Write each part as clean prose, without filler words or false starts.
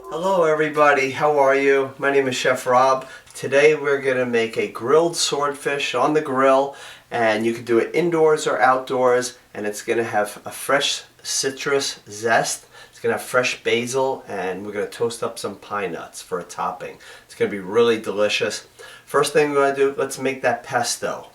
Hello everybody, how are you? My name is Chef Rob. Today we're going to make a grilled swordfish on the grill, and you can do it indoors or outdoors, and it's going to have a fresh citrus zest. It's going to have fresh basil, and we're going to toast up some pine nuts for a topping. It's going to be really delicious. First thing we're going to do, let's make that pesto.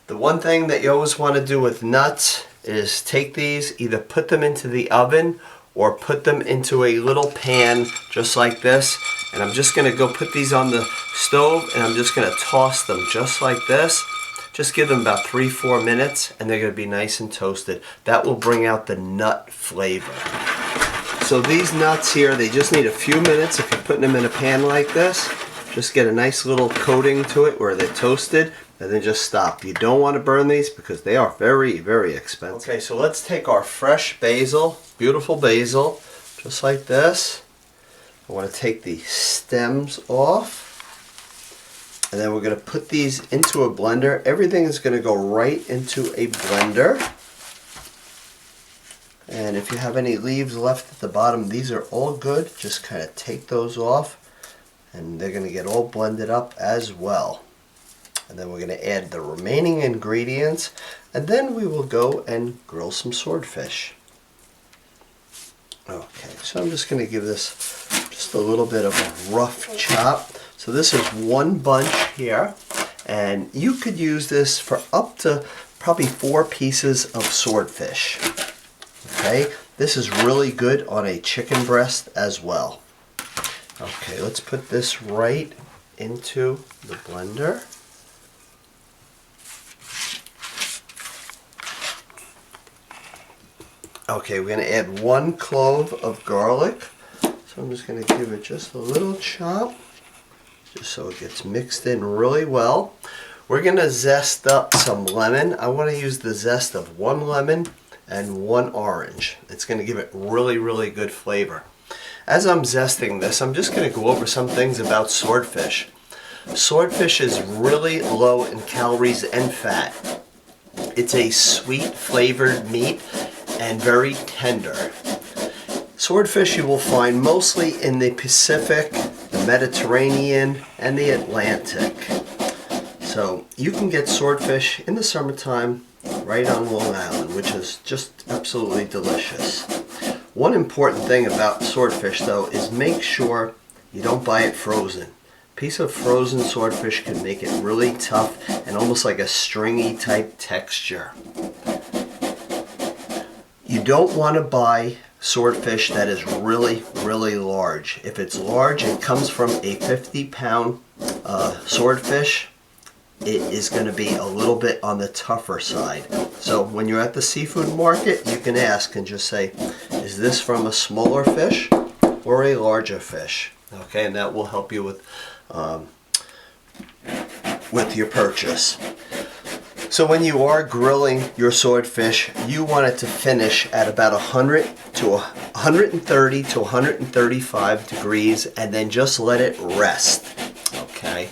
The one thing that you always want to do with nuts is take these, either put them into the oven or put them into a little pan just like this, and I'm just going to go put these on the stove, and I'm just going to toss them just like this. Just give them about 3-4 minutes, and they're going to be nice and toasted. That will bring out the nut flavor. So these nuts here, they just need a few minutes. If you're putting them in a pan like this, just get a nice little coating to it where they're toasted, and then just stop. You don't want to burn these because they are very, very expensive. Okay, so let's take our fresh basil, beautiful basil, just like this. I want to take the stems off, and then we're going to put these into a blender. Everything is going to go right into a blender. And if you have any leaves left at the bottom, these are all good. Just kind of take those off, and they're going to get all blended up as well. And then we're going to add the remaining ingredients, and then we will go and grill some swordfish. Okay, so I'm just going to give this just a little bit of a rough chop. So this is one bunch here, and you could use this for up to probably 4 pieces of swordfish. Okay, this is really good on a chicken breast as well. Okay, let's put this right into the blender. Okay, we're going to add 1 clove of garlic. So I'm just going to give it just a little chop, just so it gets mixed in really well. We're going to zest up some lemon. I want to use the zest of 1 lemon and 1 orange. It's going to give it really, really good flavor. As I'm zesting this, I'm just going to go over some things about swordfish. Swordfish is really low in calories and fat. It's a sweet flavored meat and very tender. Swordfish you will find mostly in the Pacific, the Mediterranean, and the Atlantic. So you can get swordfish in the summertime right on Long Island, which is just absolutely delicious. One important thing about swordfish though is make sure you don't buy it frozen. A piece of frozen swordfish can make it really tough and almost like a stringy type texture. You don't want to buy swordfish that is really, really large. If it's large and comes from a 50-pound swordfish, it is going to be a little bit on the tougher side. So when you're at the seafood market, you can ask and just say, is this from a smaller fish or a larger fish? Okay, and that will help you with your purchase. So when you are grilling your swordfish, you want it to finish at about 130 to 135 degrees, and then just let it rest. Okay.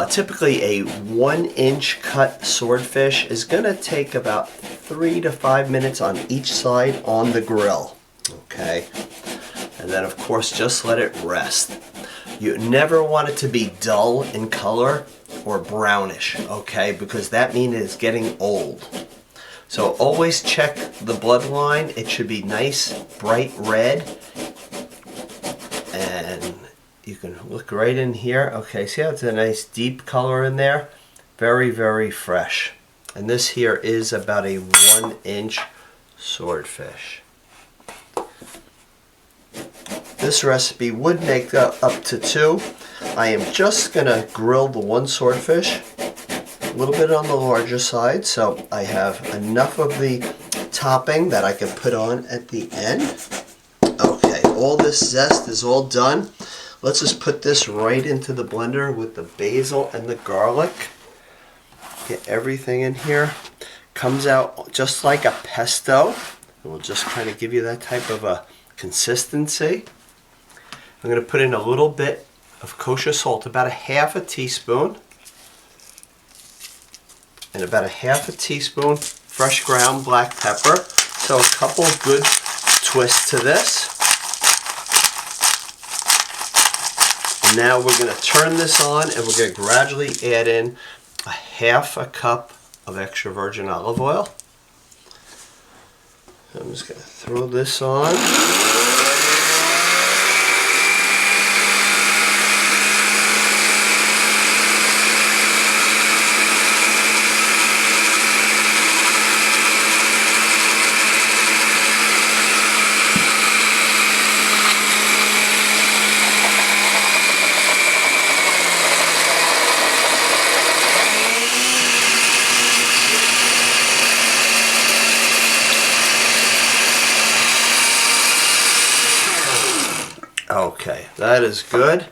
Typically a 1-inch cut swordfish is going to take about 3 to 5 minutes on each side on the grill. Okay. And then of course just let it rest. You never want it to be dull in color or brownish, okay, because that means it's getting old. So always check the bloodline. It should be nice bright red, and you can look right in here. Okay, see how it's a nice deep color in there? Very, very fresh. And this here is about a 1-inch swordfish. This recipe would make up to 2. I am just going to grill the 1 swordfish, a little bit on the larger side, so I have enough of the topping that I can put on at the end. Okay, all this zest is all done. Let's just put this right into the blender with the basil and the garlic. Get everything in here. Comes out just like a pesto. It will just kind of give you that type of a consistency. I'm going to put in a little bit of kosher salt, about a half a teaspoon, and about a half a teaspoon fresh ground black pepper. So a couple of good twists to this. Now we're going to turn this on and we're going to gradually add in a half a cup of extra virgin olive oil. I'm just going to throw this on. Okay, that is good.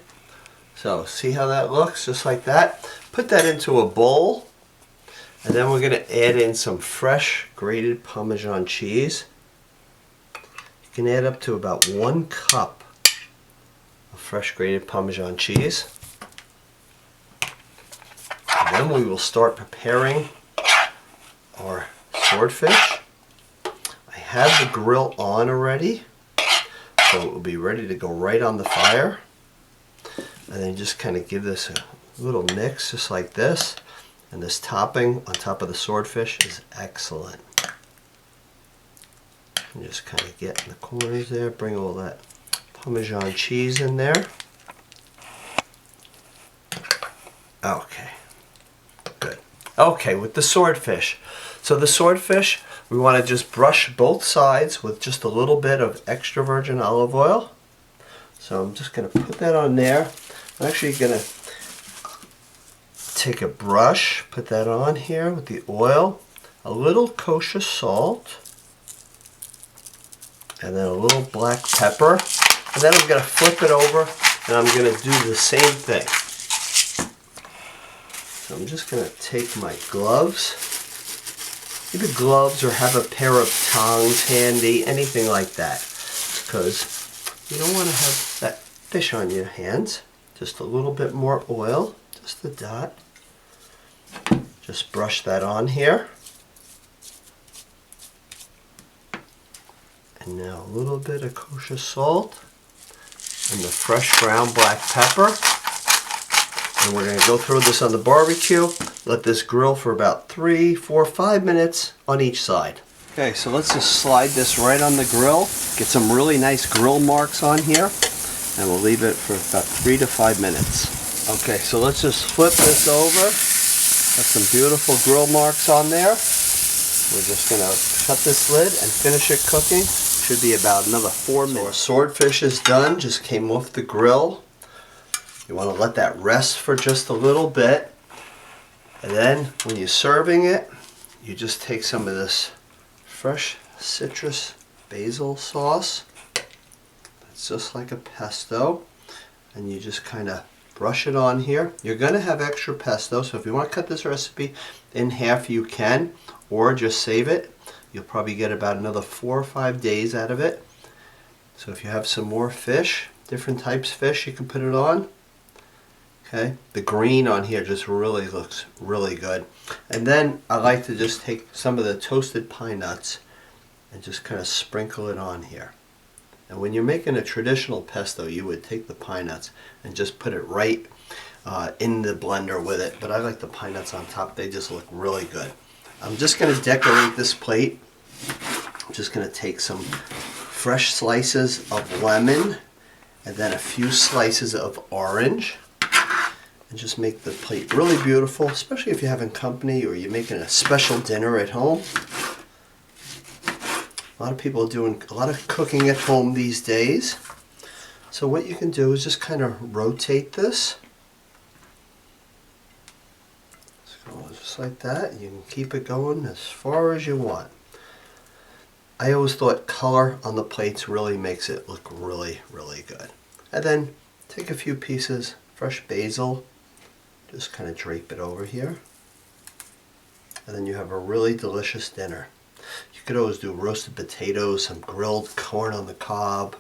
So see how that looks, just like that. Put that into a bowl, and then we're going to add in some fresh grated Parmesan cheese. You can add up to about 1 cup of fresh grated Parmesan cheese. And then we will start preparing our swordfish. I have the grill on already, so it will be ready to go right on the fire. And then just kind of give this a little mix just like this. And this topping on top of the swordfish is excellent. And just kind of get in the corners there, bring all that Parmesan cheese in there. Okay, good. Okay, with the swordfish. So the swordfish, we want to just brush both sides with just a little bit of extra virgin olive oil. So I'm just going to put that on there. I'm actually going to take a brush, put that on here with the oil, a little kosher salt, and then a little black pepper. And then I'm going to flip it over and I'm going to do the same thing. So I'm just going to take my gloves. Maybe gloves or have a pair of tongs handy, anything like that. Because you don't want to have that fish on your hands. Just a little bit more oil, just a dot. Just brush that on here. And now a little bit of kosher salt and the fresh ground black pepper. And we're going to go throw this on the barbecue. Let this grill for about 3, 4, 5 minutes on each side. Okay, so let's just slide this right on the grill. Get some really nice grill marks on here. And we'll leave it for about 3 to 5 minutes. Okay, so let's just flip this over. Got some beautiful grill marks on there. We're just going to shut this lid and finish it cooking. Should be about another 4 minutes. So our swordfish is done, just came off the grill. You want to let that rest for just a little bit. And then when you're serving it, you just take some of this fresh citrus basil sauce. It's just like a pesto. And you just kind of brush it on here. You're going to have extra pesto, so if you want to cut this recipe in half, you can. Or just save it. You'll probably get about another 4 or 5 days out of it. So if you have some more fish, different types of fish, you can put it on. Okay, the green on here just really looks really good. And then I like to just take some of the toasted pine nuts and just kind of sprinkle it on here. And when you're making a traditional pesto, you would take the pine nuts and just put it right in the blender with it. But I like the pine nuts on top. They just look really good. I'm just going to decorate this plate. I'm just going to take some fresh slices of lemon and then a few slices of orange. And just make the plate really beautiful, especially if you're having company or you're making a special dinner at home. A lot of people are doing a lot of cooking at home these days. So what you can do is just kind of rotate this. So just like that. You can keep it going as far as you want. I always thought color on the plates really makes it look really, really good. And then take a few pieces, fresh basil. Just kind of drape it over here. And then you have a really delicious dinner. You could always do roasted potatoes, some grilled corn on the cob,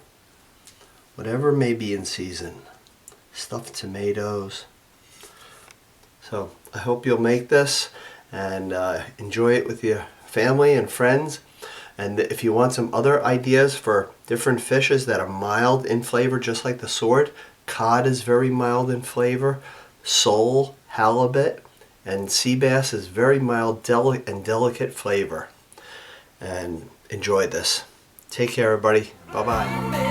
whatever may be in season. Stuffed tomatoes. So I hope you'll make this and enjoy it with your family and friends. And if you want some other ideas for different fishes that are mild in flavor, just like the sword, cod is very mild in flavor, sole, halibut, and sea bass is very mild and delicate flavor. And enjoy this. Take care, everybody. Bye-bye.